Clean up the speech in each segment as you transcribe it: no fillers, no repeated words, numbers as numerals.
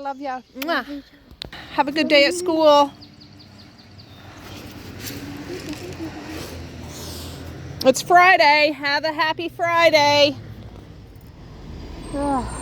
love ya. Mwah. Have a good day at school. It's Friday. Have a happy Friday. Oh.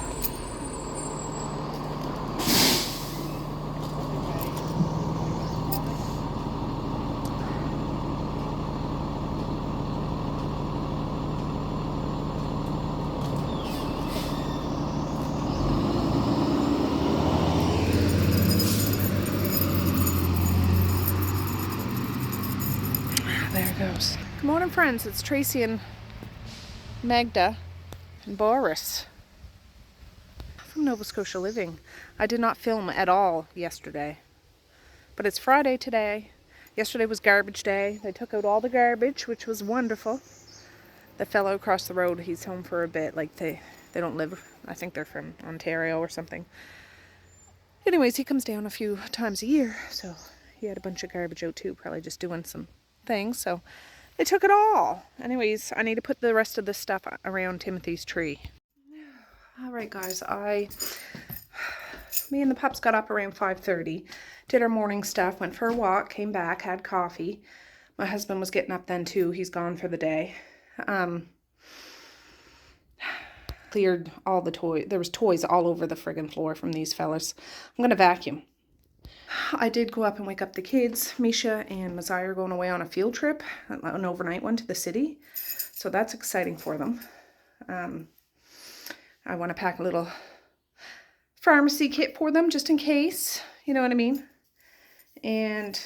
There it goes. Good morning, friends. It's Tracey and Magda and Boris from Nova Scotia Living. I did not film at all yesterday, but it's Friday today. Yesterday was garbage day. They took out all the garbage, which was wonderful. The fellow across the road, he's home for a bit. Like they don't live, I think they're from Ontario or something. Anyways, he comes down a few times a year, so he had a bunch of garbage out too, probably just doing some things. So they took it all. Anyways, I need to put the rest of this stuff around Timothy's tree. All right, guys, me and the pups got up around 5:30, did our morning stuff, went for a walk, came back, had coffee. My husband was getting up then too. He's gone for the day. Cleared all the toys. There was toys all over the friggin' floor from these fellas. I'm gonna vacuum. I did go up and wake up the kids. Misha and Messiah are going away on a field trip, an overnight one to the city. So that's exciting for them. I want to pack a little pharmacy kit for them just in case, you know what I mean? And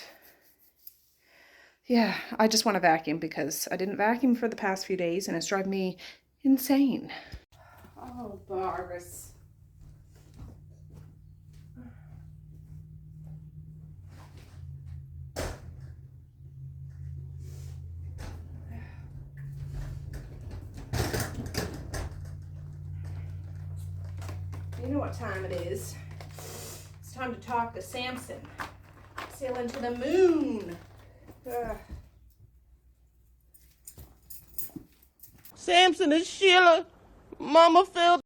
yeah, I just want to vacuum because I didn't vacuum for the past few days and it's driving me insane. Oh, Boris. You know what time it is. It's time to talk to Samson. Sailing to the moon. Ugh. Samson and Sheila, Mama fell.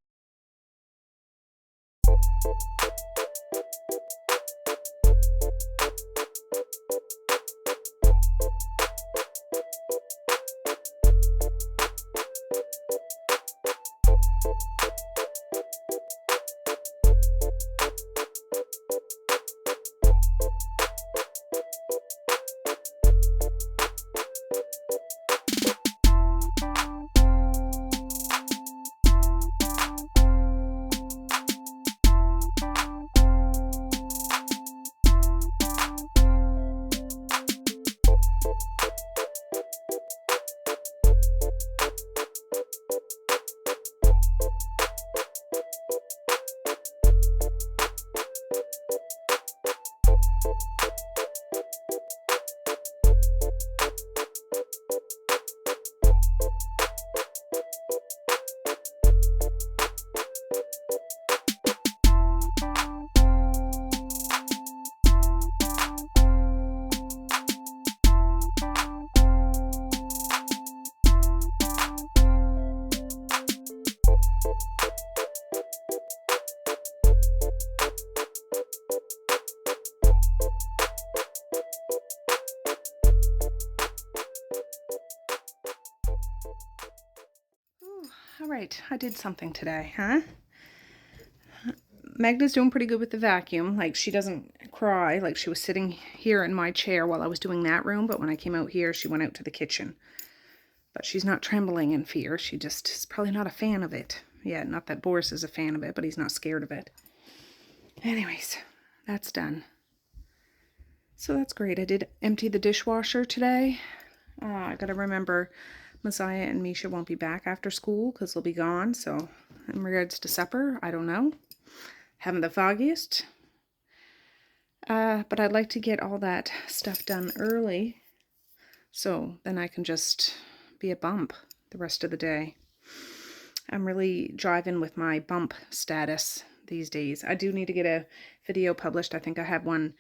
All right, I did something today, huh? Magda's doing pretty good with the vacuum. Like, she doesn't cry. Like, she was sitting here in my chair while I was doing that room, but when I came out here, she went out to the kitchen. But she's not trembling in fear. She just is probably not a fan of it. Yeah, not that Boris is a fan of it, but he's not scared of it. Anyways, that's done. So that's great. I did empty the dishwasher today. I gotta remember Messiah and Misha won't be back after school because they'll be gone. So in regards to supper, I don't know. Haven't the foggiest. But I'd like to get all that stuff done early so then I can just be a bump the rest of the day. I'm really driving with my bump status these days. I do need to get a video published. I think I have one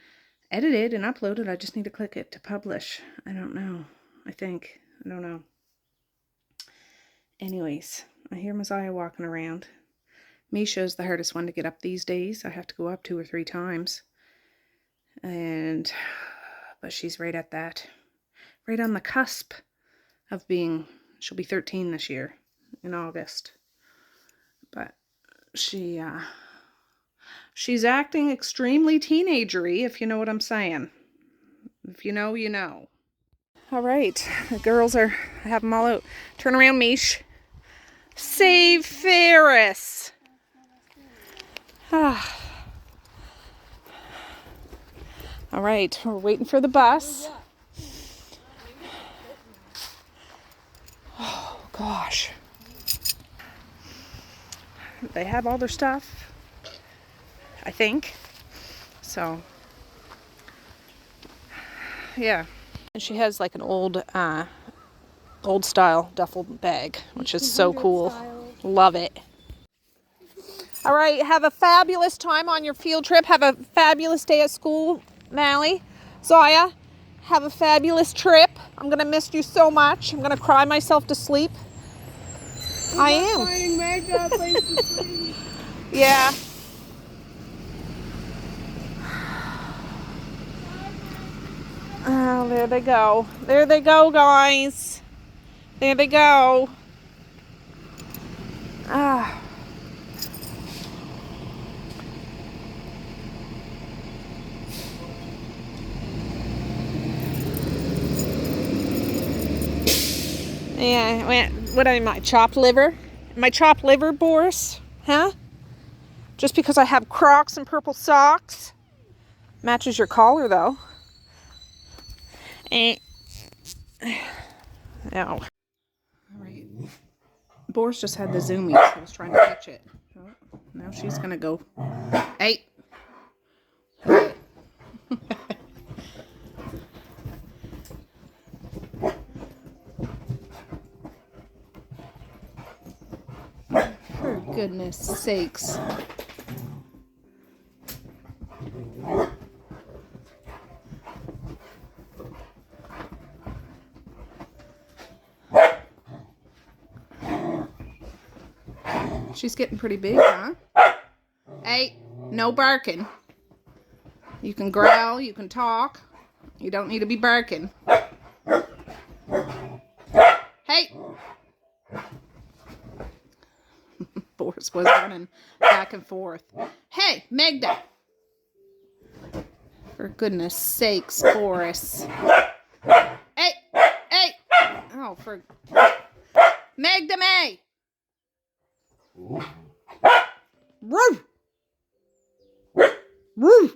edited and uploaded. I just need to click it to publish. I don't know. I don't know. Anyways, I hear Messiah walking around. Misha's the hardest one to get up these days. I have to go up 2 or 3 times. But she's right at that. Right on the cusp of being, she'll be 13 this year in August. But she's acting extremely teenagery, if you know what I'm saying. If you know, you know. All right, the girls I have them all out. Turn around, Mish. Save Ferris. All right, we're waiting for the bus. Oh, gosh. They have all their stuff, I think. So, yeah. And she has like an old style duffel bag, which is so cool. Love it. All right, have a fabulous time on your field trip. Have a fabulous day at school, Mally. Zaya, have a fabulous trip. I'm going to miss you so much. I'm going to cry myself to sleep. I am. Finding Magda a place to sleep. Yeah. Oh, there they go. There they go, guys. There they go. Ah. Yeah, what am I, chopped liver? Am I chopped liver, Boris? Huh? Just because I have Crocs and purple socks? Matches your collar, though. No. All right. Boris just had the zoomies. I was trying to catch it. Oh, now she's going to go. Hey. Hey. For goodness sakes. She's getting pretty big, huh? Hey, no barking. You can growl, you can talk. You don't need to be barking. Hey! Boris was running back and forth. Hey, Magda! For goodness sakes, Boris. Hey! Hey! Oh, for... Magda May! Woo! Woo!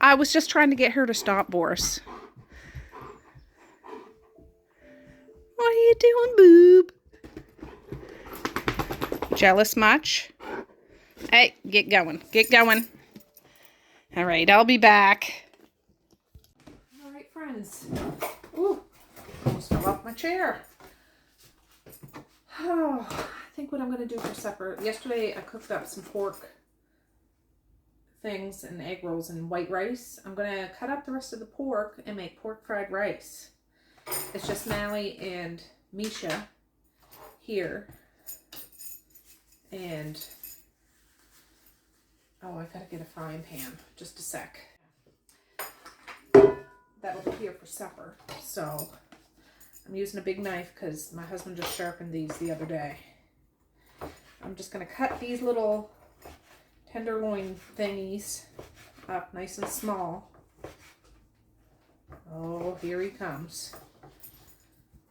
I was just trying to get her to stop, Boris. What are you doing, boob? Jealous much? Hey, get going. Get going. All right, I'll be back. All right, friends. Ooh, almost fell off my chair. Oh, I think what I'm going to do for supper. Yesterday, I cooked up some pork things and egg rolls and white rice. I'm going to cut up the rest of the pork and make pork fried rice. It's just Mally and Misha here. And, oh, I gotta get a frying pan. Just a sec. That'll be here for supper. So, I'm using a big knife because my husband just sharpened these the other day. I'm just gonna cut these little tenderloin thingies up nice and small. Oh, here he comes.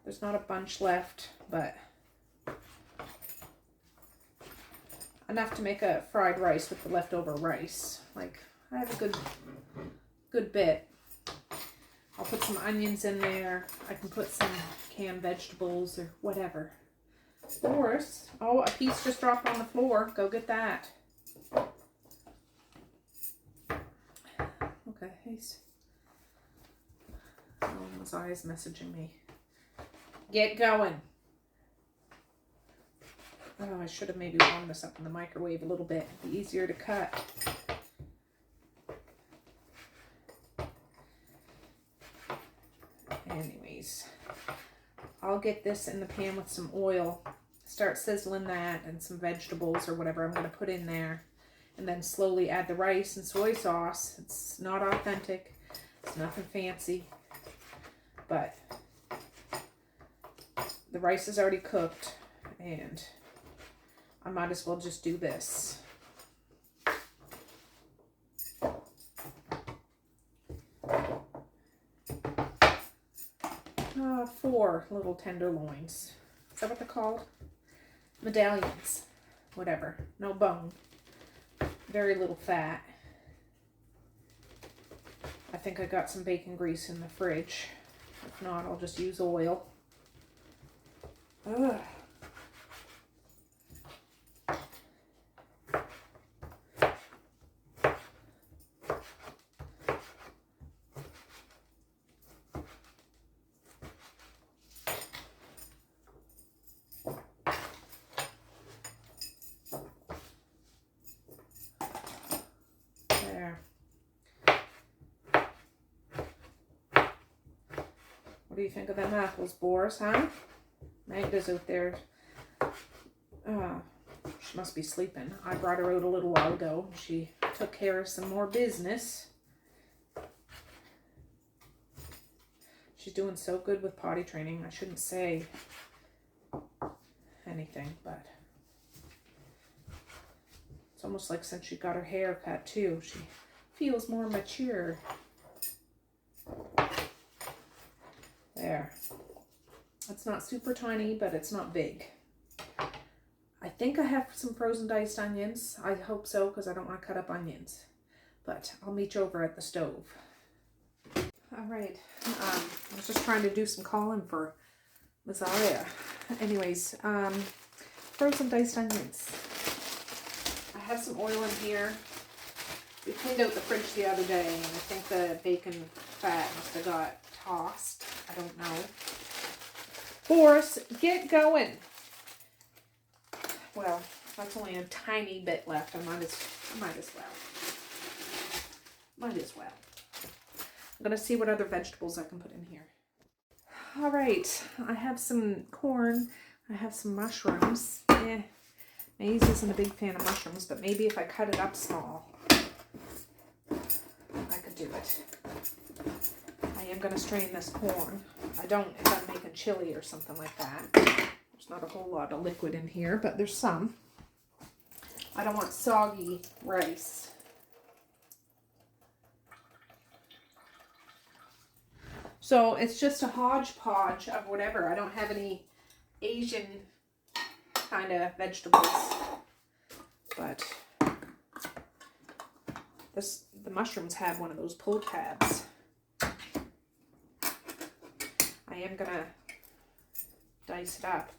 There's not a bunch left, but enough to make a fried rice with the leftover rice. Like, I have a good bit. I'll put some onions in there. I can put some canned vegetables or whatever. Boris, oh, a piece just dropped on the floor. Go get that. Okay, oh, his eyes messaging me. Get going. Oh, I should have maybe warmed this up in the microwave a little bit. It'd be easier to cut. Anyways, I'll get this in the pan with some oil, start sizzling that and some vegetables or whatever I'm going to put in there, and then slowly add the rice and soy sauce. It's not authentic. It's nothing fancy, but the rice is already cooked and I might as well just do this. 4 little tenderloins. Is that what they're called? Medallions. Whatever. No bone. Very little fat. I think I got some bacon grease in the fridge. If not, I'll just use oil. Ugh. What do you think of them apples, Boris, huh? Magda's out there. She must be sleeping. I brought her out a little while ago. She took care of some more business. She's doing so good with potty training. I shouldn't say anything, but it's almost like since she got her hair cut too, she feels more mature. There. It's not super tiny, but it's not big. I think I have some frozen diced onions. I hope so, because I don't want to cut up onions. But I'll meet you over at the stove. All right. I was just trying to do some calling for Messiah. Anyways, frozen diced onions. I have some oil in here. We cleaned out the fridge the other day, and I think the bacon fat must have got tossed. I don't know. Boris, get going. Well, that's only a tiny bit left. I might as well. I'm going to see what other vegetables I can put in here. All right. I have some corn. I have some mushrooms. Maze isn't a big fan of mushrooms, but maybe if I cut it up small, I could do it. I am going to strain this corn. I don't if I'm making chili or something like that. There's not a whole lot of liquid in here, but there's some. I don't want soggy rice. So it's just a hodgepodge of whatever. I don't have any Asian kind of vegetables, but the mushrooms have one of those pull tabs. I am gonna dice it up.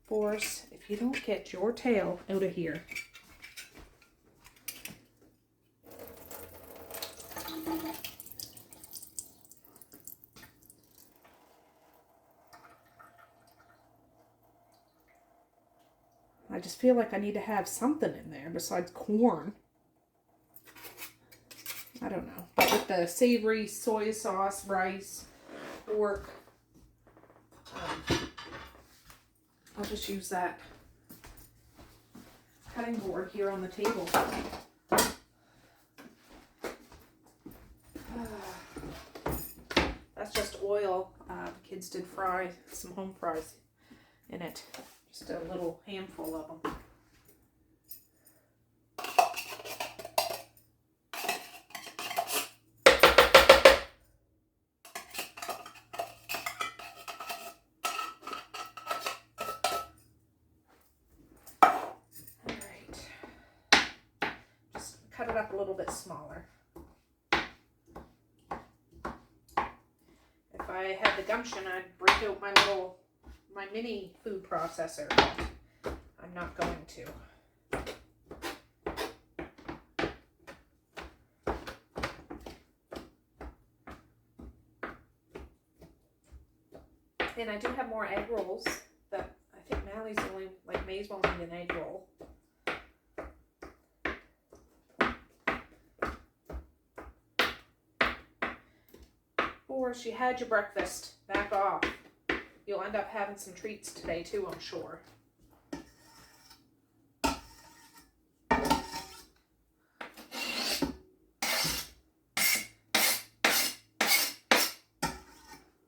Boris, if you don't get your tail out of here. I just feel like I need to have something in there besides corn. I don't know. But with the savory soy sauce, rice, pork, I'll just use that cutting board here on the table. That's just oil. The kids did fry some home fries in it. Just a little handful of them. Cut it up a little bit smaller. If I had the gumption, I'd break out my mini food processor, but I'm not going to. And I do have more egg rolls that I think Mally's only, like Maze won't need an egg roll. Or she had your breakfast. Back off. you'll end up having some treats today too, I'm sure.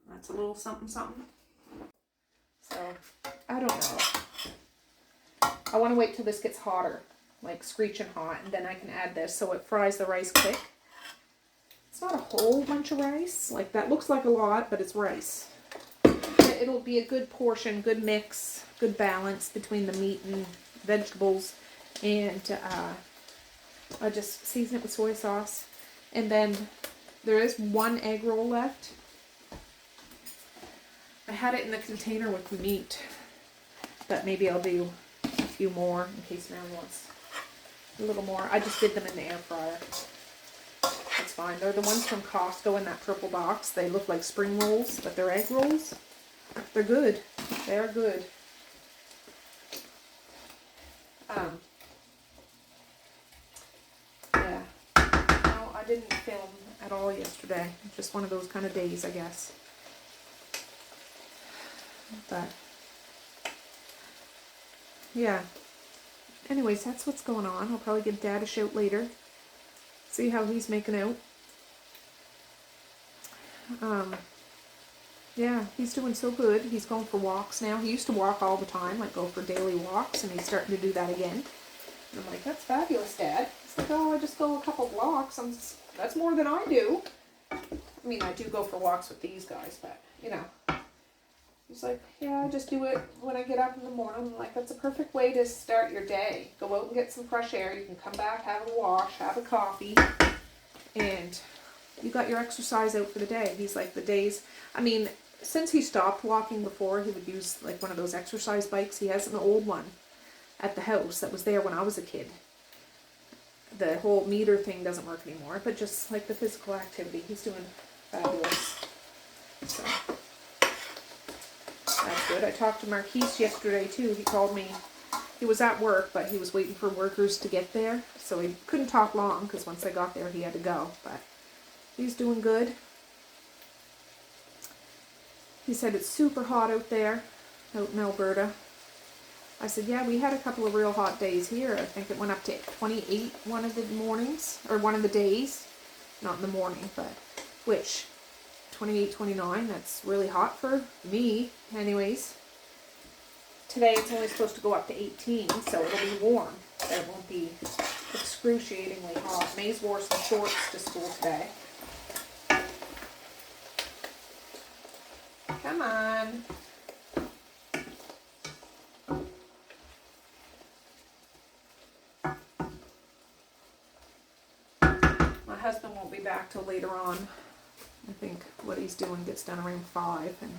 That's a little something something. So, I don't know. I want to wait till this gets hotter, like screeching hot, and then I can add this so it fries the rice quick. It's not a whole bunch of rice. Like, that looks like a lot, but it's rice. It'll be a good portion, good mix, good balance between the meat and vegetables. And I just season it with soy sauce. And then there is one egg roll left. I had it in the container with the meat, but maybe I'll do a few more in case Mary wants a little more. I just did them in the air fryer. That's fine. They're the ones from Costco in that purple box. They look like spring rolls, but they're egg rolls. They're good. They are good. Yeah. No, I didn't film at all yesterday. Just one of those kind of days, I guess. But yeah. Anyways, that's what's going on. I'll probably give Dad a shout later. See how he's making out. Yeah, he's doing so good. He's going for walks now. He used to walk all the time, like go for daily walks, and he's starting to do that again. And I'm like, that's fabulous, Dad. He's like, oh, I just go a couple blocks. That's more than I do. I mean, I do go for walks with these guys, but, you know. He's like, yeah, I just do it when I get up in the morning. I'm like, that's a perfect way to start your day. Go out and get some fresh air. You can come back, have a wash, have a coffee, and you got your exercise out for the day. He's like, the days, I mean, since he stopped walking before, he would use like one of those exercise bikes. He has an old one at the house that was there when I was a kid. The whole meter thing doesn't work anymore, but just like the physical activity, he's doing fabulous. So that's good. I talked to Marquise yesterday too. He called me. He was at work, but he was waiting for workers to get there, so he couldn't talk long because once they got there, he had to go. But he's doing good. He said it's super hot out there, out in Alberta. I said, yeah, we had a couple of real hot days here. I think it went up to 28 one of the mornings, or one of the days. Not in the morning, but which, 28, 29, that's really hot for me. Anyways, today it's only supposed to go up to 18, so it'll be warm. So it won't be excruciatingly hot. May's wore some shorts to school today. Come on. My husband won't be back till later on. I think what he's doing gets done around 5, and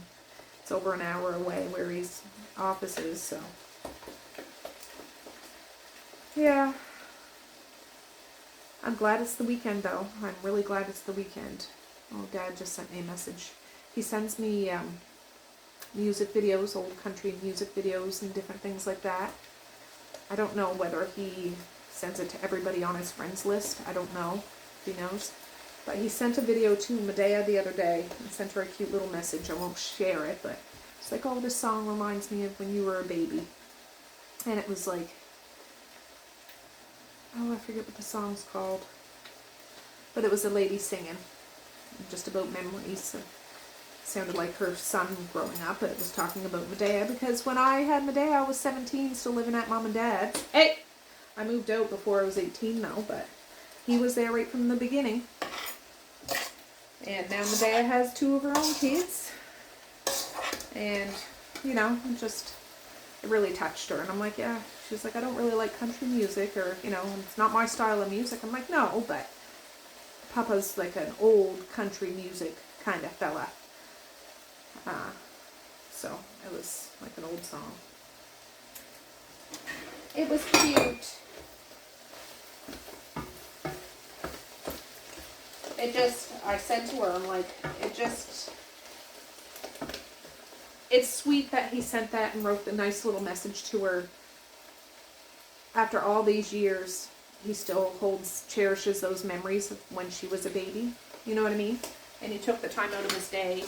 it's over an hour away where his office is, so. Yeah. I'm glad it's the weekend, though. I'm really glad it's the weekend. Oh, Dad just sent me a message. He sends me music videos, old country music videos and different things like that. I don't know whether he sends it to everybody on his friends list. I don't know if he knows. But he sent a video to Medea the other day and sent her a cute little message. I won't share it, but it's like, oh, this song reminds me of when you were a baby. And it was like, oh, I forget what the song's called. But it was a lady singing just about memories. It sounded like her son growing up, but it was talking about Medea, because when I had Medea, I was 17, still living at Mom and Dad's. Hey! I moved out before I was 18 though, but he was there right from the beginning. And now Medea has 2 of her own kids. And, you know, it really touched her. And I'm like, yeah. She's like, I don't really like country music, or, you know, it's not my style of music. I'm like, no, but Papa's like an old country music kind of fella. So it was like an old song. It was cute. I said to her, I'm like, it's sweet that he sent that and wrote the nice little message to her. After all these years, he still cherishes those memories of when she was a baby. You know what I mean? And he took the time out of his day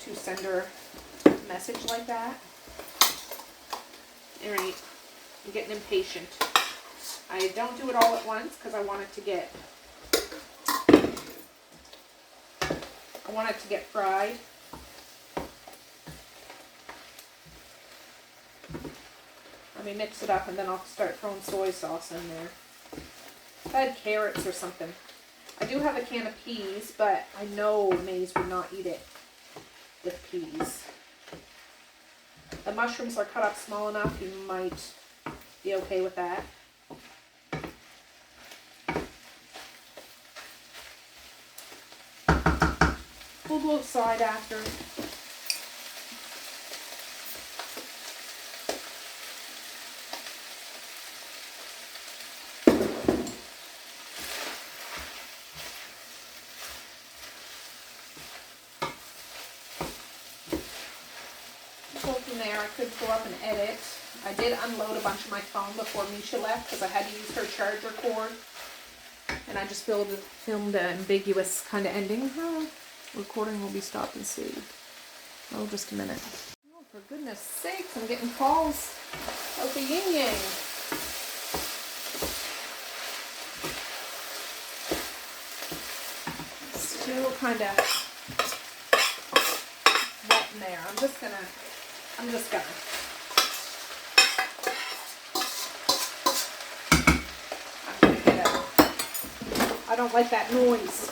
to send her a message like that. Alright, I'm getting impatient. I don't do it all at once because I want it to get fried. Let me mix it up and then I'll start throwing soy sauce in there. If I had carrots or something. I do have a can of peas, but I know Maze would not eat it with peas. The mushrooms are cut up small enough, you might be okay with that. We'll go outside after. Go from there. I could go up and edit. I did unload a bunch of my phone before Misha left because I had to use her charger cord. And I just filmed an ambiguous kind of ending. Recording will be stopped and saved. Oh, just a minute. Oh, for goodness sakes, I'm getting calls of the yin yang. Still kind of wet in there. I'm just gonna. I don't like that noise.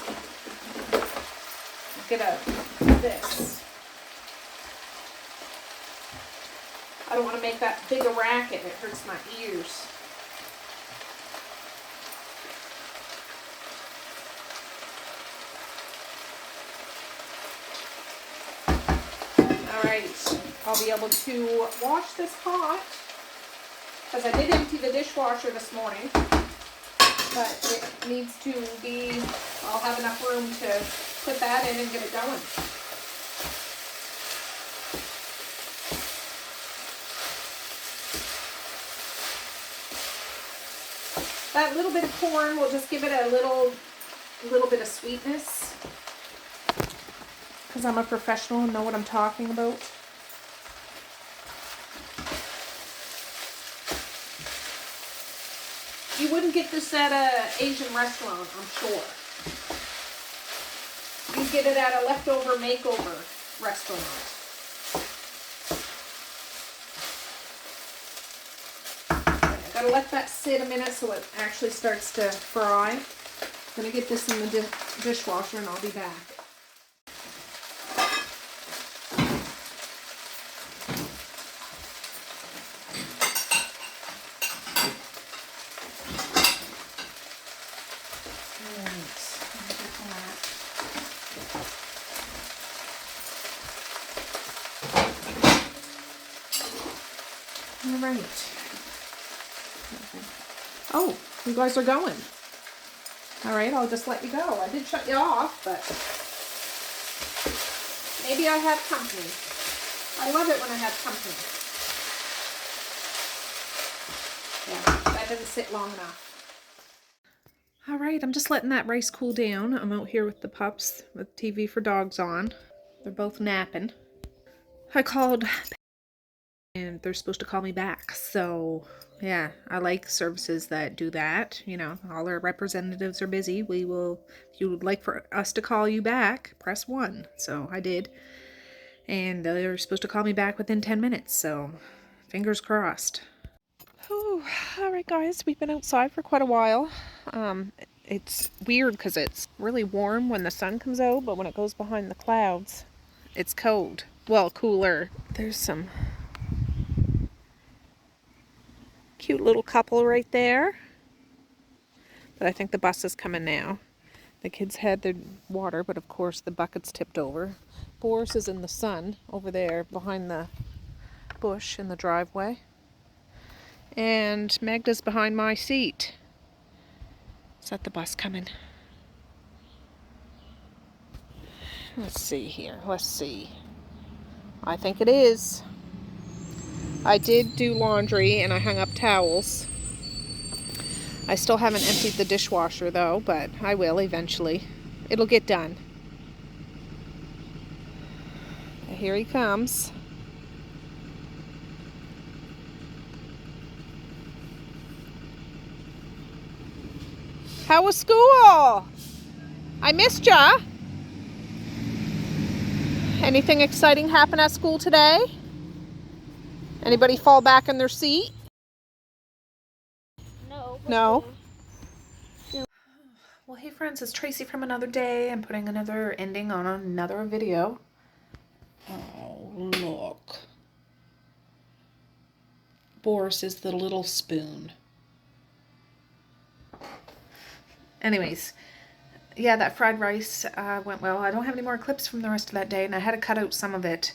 Get this. I don't want to make that big a racket. It hurts my ears. Alright, I'll be able to wash this pot because I did empty the dishwasher this morning, but it needs to be, I'll have enough room to put that in and get it going. That little bit of corn will just give it a little bit of sweetness. Because I'm a professional and know what I'm talking about. You wouldn't get this at an Asian restaurant, I'm sure. You get it at a leftover makeover restaurant. I gotta let that sit a minute so it actually starts to fry. I'm gonna get this in the dishwasher and I'll be back. Alright. Oh, you guys are going. Alright, I'll just let you go. I did shut you off, but maybe I have company. I love it when I have company. Yeah, that didn't sit long enough. Alright, I'm just letting that rice cool down. I'm out here with the pups with TV for dogs on. They're both napping. I called and they're supposed to call me back. So, yeah, I like services that do that. You know, all our representatives are busy. We will, if you would like for us to call you back, press 1. So I did. And they're supposed to call me back within 10 minutes. So, fingers crossed. Whew. All right, guys, we've been outside for quite a while. It's weird because it's really warm when the sun comes out, but when it goes behind the clouds, it's cold. Well, cooler. There's some cute little couple right there. But I think the bus is coming now. The kids had their water, but of course the bucket's tipped over. Boris is in the sun over there behind the bush in the driveway. And Magda's behind my seat. Is that the bus coming? Let's see here. Let's see. I think it is. I did do laundry and I hung up towels. I still haven't emptied the dishwasher though, but I will eventually. It'll get done. Here he comes. How was school? I missed ya. Anything exciting happen at school today? Anybody fall back in their seat? No. No. Well, hey friends, it's Tracy from another day. I'm putting another ending on another video. Oh, look. Boris is the little spoon. Anyways, yeah, that fried rice went well. I don't have any more clips from the rest of that day, and I had to cut out some of it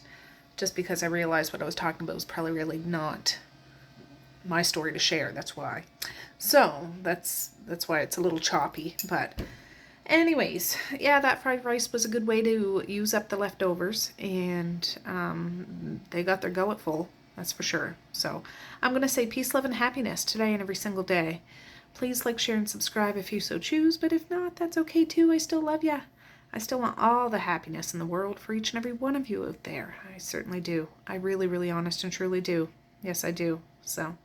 just because I realized what I was talking about was probably really not my story to share. That's why. So that's why it's a little choppy. But anyways, yeah, that fried rice was a good way to use up the leftovers, and they got their gullet full. That's for sure. So I'm going to say peace, love, and happiness today and every single day. Please like, share, and subscribe if you so choose, but if not, that's okay too. I still love ya. I still want all the happiness in the world for each and every one of you out there. I certainly do. I really, really honest and truly do. Yes, I do. So,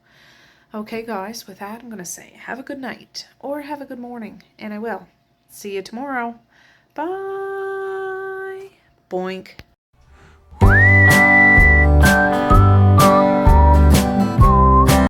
okay guys, with that, I'm going to say have a good night or have a good morning, and I will. See you tomorrow. Bye. Boink.